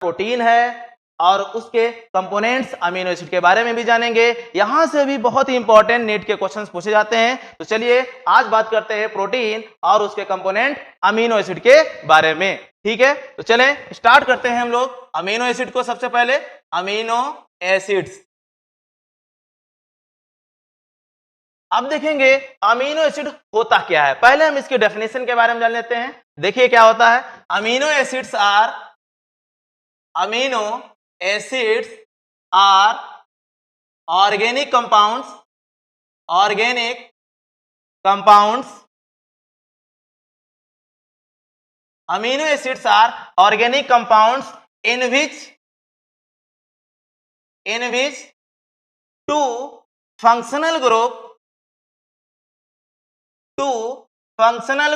Protein है और उसके कंपोनेंट्स अमीनो एसिड के बारे में भी जानेंगे। यहां से भी बहुत ही इंपॉर्टेंट नीट के क्वेश्चंस पूछे जाते हैं। तो चलिए आज बात करते हैं प्रोटीन और उसके कंपोनेंट अमीनो एसिड के बारे में। ठीक है, तो चलें स्टार्ट करते हैं हम लोग अमीनो एसिड को। सबसे पहले अमीनो एसिड्स, अब देखेंगे अमीनो एसिड होता क्या है। पहले हम इसकी डेफिनेशन के बारे में जान लेते हैं। देखिए क्या होता है, amino acids are amino acids are organic compounds amino acids are organic compounds in which two functional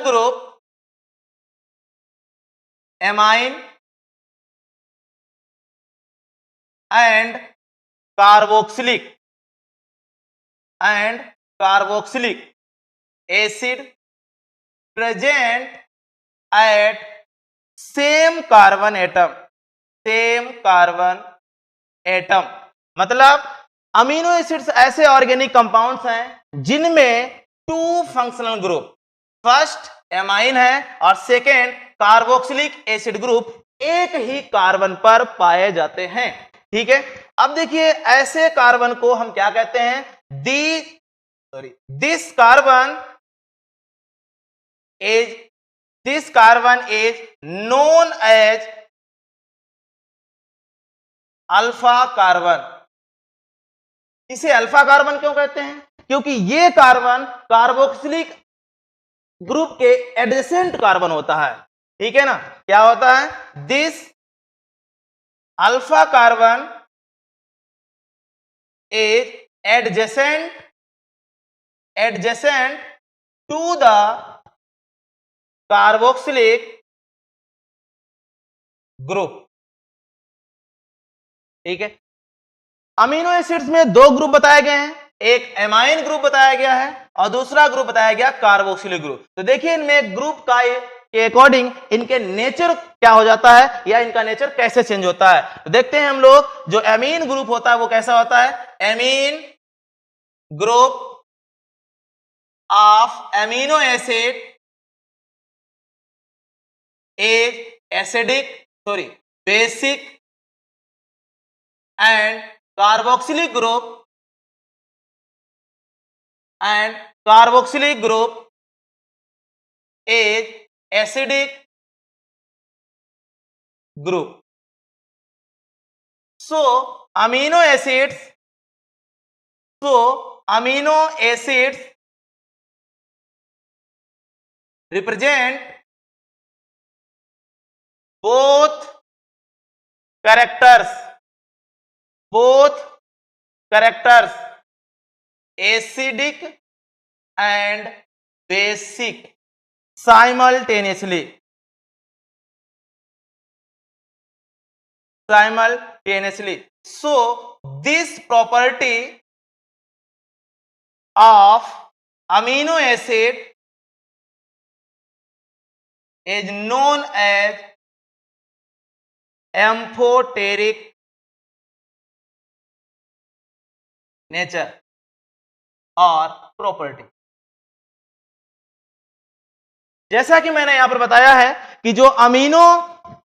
group amine and carboxylic acid present at same carbon atom। मतलब अमीनो एसिड्स ऐसे ऑर्गेनिक कंपाउंड्स हैं जिनमें two functional group, first amine है और second carboxylic acid group एक ही carbon पर पाए जाते हैं। ठीक है, अब देखिए ऐसे कार्बन को हम क्या कहते हैं, this carbon is known as alpha carbon. इसे अल्फा कार्बन क्यों कहते हैं, क्योंकि ये कार्बन कार्बोक्सिलिक ग्रुप के एडजेसेंट कार्बन होता है। ठीक है ना, क्या होता है, this alpha carbon is adjacent to the carboxylic group. ठीक है, अमीनो एसिड्स में दो ग्रुप बताए गए हैं, एक एमाइन ग्रुप बताया गया है और दूसरा ग्रुप बताया गया कार्बोक्सिलिक ग्रुप। तो देखिए इनमें ग्रुप का के अकॉर्डिंग इनके नेचर क्या हो जाता है या इनका नेचर कैसे चेंज होता है। तो देखते हैं हम लोग, जो एमीन ग्रुप होता है वो कैसा होता है, amine group of amino acid is basic and carboxylic group is acidic group। So amino acids represent both characters acidic and basic simultaneously। So this property of amino acid is known as amphoteric nature और property. जैसा कि मैंने यहां पर बताया है कि जो अमीनो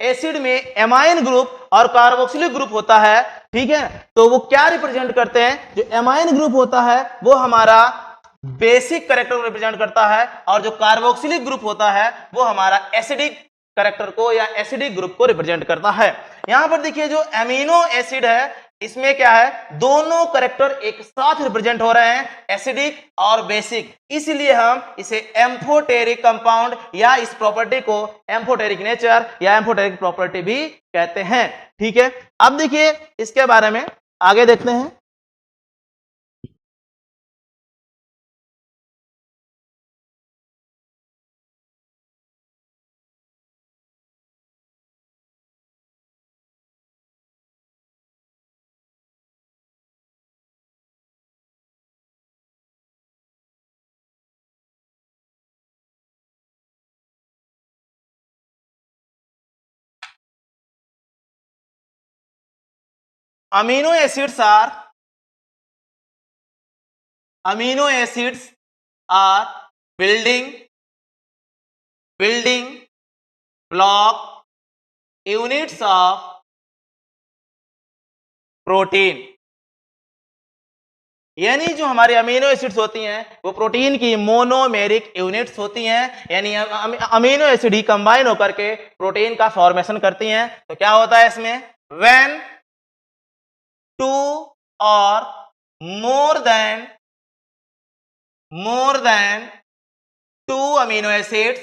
एसिड में एमाइन ग्रुप और कार्बोक्सिलिक ग्रुप होता है, ठीक है, तो वो क्या रिप्रेजेंट करते हैं, जो एमाइन ग्रुप होता है वो हमारा बेसिक कैरेक्टर को रिप्रेजेंट करता है और जो कार्बोक्सिलिक ग्रुप होता है वो हमारा एसिडिक कैरेक्टर को या एसिडिक ग्रुप को रिप्रेजेंट करता है। यहां पर देखिए जो एमिनो एसिड है इसमें क्या है, दोनों कैरेक्टर एक साथ रिप्रेजेंट हो रहे हैं, एसिडिक और बेसिक, इसलिए हम इसे एम्फोटेरिक कंपाउंड या इस प्रॉपर्टी को एम्फोटेरिक नेचर या एम्फोटेरिक प्रॉपर्टी भी कहते हैं। ठीक है, अब देखिए इसके बारे में आगे देखते हैं। amino acids are building block units of protein. यानी जो हमारे अमीनो एसिड्स होती हैं वो प्रोटीन की मोनोमेरिक यूनिट्स होती हैं, यानी अमीनो एसिड ही कंबाइन होकर के प्रोटीन का फॉर्मेशन करती हैं। तो क्या होता है इसमें, व्हेन 2 और more than 2 amino acids,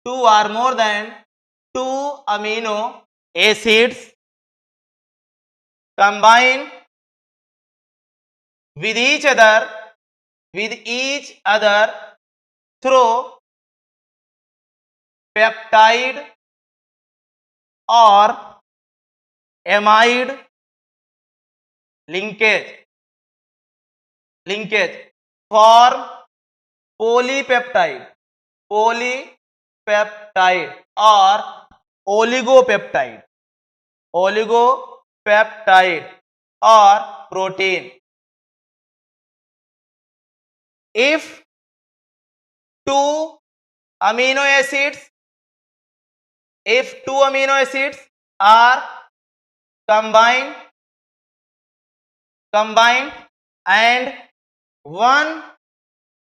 2 or more than 2 amino acids combine with each other through peptide or amide linkage form polypeptide or oligopeptide or protein. If 2 amino acids are combined and one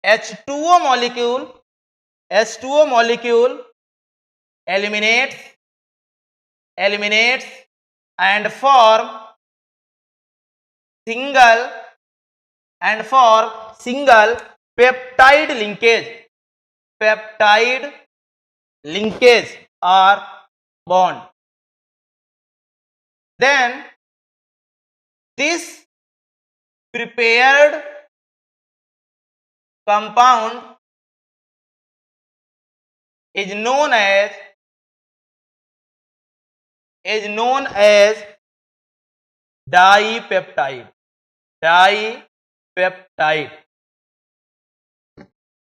H2O molecule eliminates and form single peptide linkage or bond, then this prepared compound is known as dipeptide।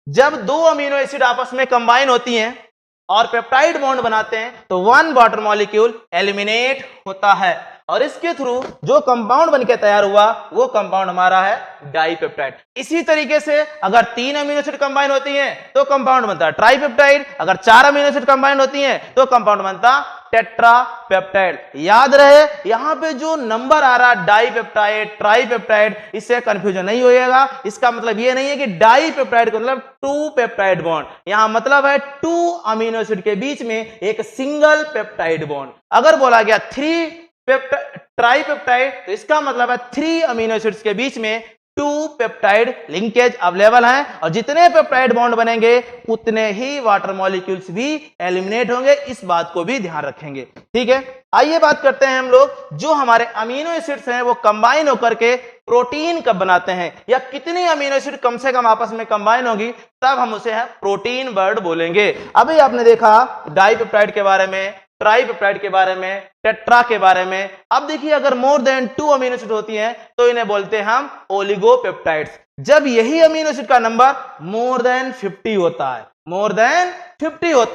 जब 2 amino acid आपस में combine होती हैं और peptide bond बनाते हैं तो 1 water molecule eliminate होता है और इसके थ्रू जो कंपाउंड बनके तैयार हुआ वो कंपाउंड हमारा है डाइपेप्टाइड। इसी तरीके से अगर 3 अमीनो एसिड कंबाइन होती हैं तो कंपाउंड बनता है ट्राइपेप्टाइड, अगर 4 अमीनो एसिड कंबाइन होती हैं तो कंपाउंड बनता टेट्रापेप्टाइड। याद रहे यहां पे जो नंबर आ रहा डाइपेप्टाइड, ट्राइपेप्टाइड, इससे कंफ्यूजन नहीं होएगा। इसका मतलब ये नहीं है कि डाइपेप्टाइड का मतलब 2 पेप्टाइड बॉन्ड, यहां मतलब है 2 अमीनो एसिड के बीच में एक सिंगल पेप्टाइड बॉन्ड। अगर बोला गया 3 ट्राइपेप्टाइड तो इसका मतलब है 3 अमीनो एसिड्स के बीच में 2 पेप्टाइड लिंकेज अवेलेबल हैं और जितने पेप्टाइड बॉन्ड बनेंगे उतने ही वाटर मॉलिक्यूल्स भी एलिमिनेट होंगे। इस बात को भी ध्यान रखेंगे, ठीक है। आइए बात करते हैं हम लोग जो हमारे अमीनो एसिड्स हैं वो कंबाइन होकर के प्रोटीन कब बनाते हैं या कितनी अमीनो एसिड कम से कम आपस में कंबाइन होगी तब हम उसे है प्रोटीन वर्ड बोलेंगे। अभी आपने देखा डाइपेप्टाइड के बारे में, ट्राइपेप्टाइड के बारे में, टेट्रा के बारे में। अब देखिए अगर मोर देन 2 अमीनो एसिड होती हैं तो इन्हें बोलते हैं हम ओलिगोपेप्टाइड्स। जब यही अमीनो एसिड का नंबर मोर देन 50 होता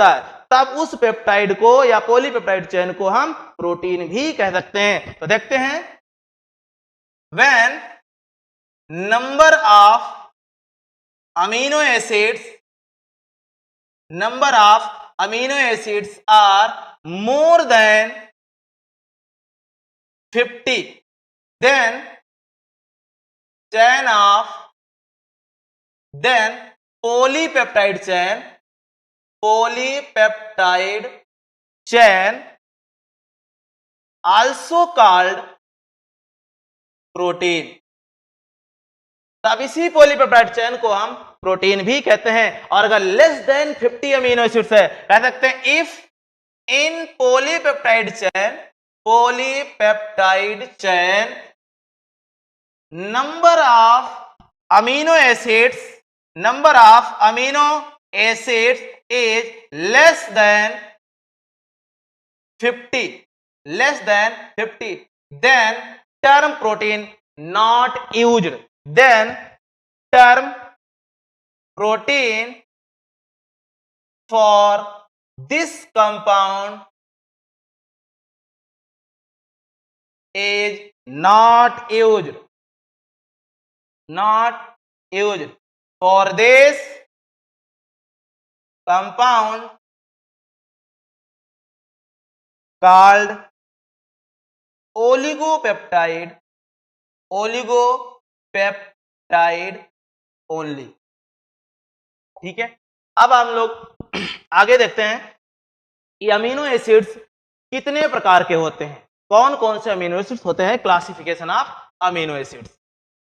है तब उस पेप्टाइड को या पॉलीपेप्टाइड चेन को हम प्रोटीन भी कह सकते हैं। तो देखते हैं, when number of amino acids are more than 50, then polypeptide chain also called protein। तब इसी पॉलीपेप्टाइड चेन को हम प्रोटीन भी कहते हैं। और अगर लेस देन 50 अमीनो एसिड्स है कह सकते हैं if in polypeptide chain number of amino acids is less than 50, then term protein not used, for this compound is not used for this compound called oligopeptide only। ठीक है, अब हम लोग आगे देखते हैं कि अमीनो एसिड्स कितने प्रकार के होते हैं, कौन कौन से अमीनो एसिड्स होते हैं, क्लासिफिकेशन ऑफ अमीनो एसिड्स।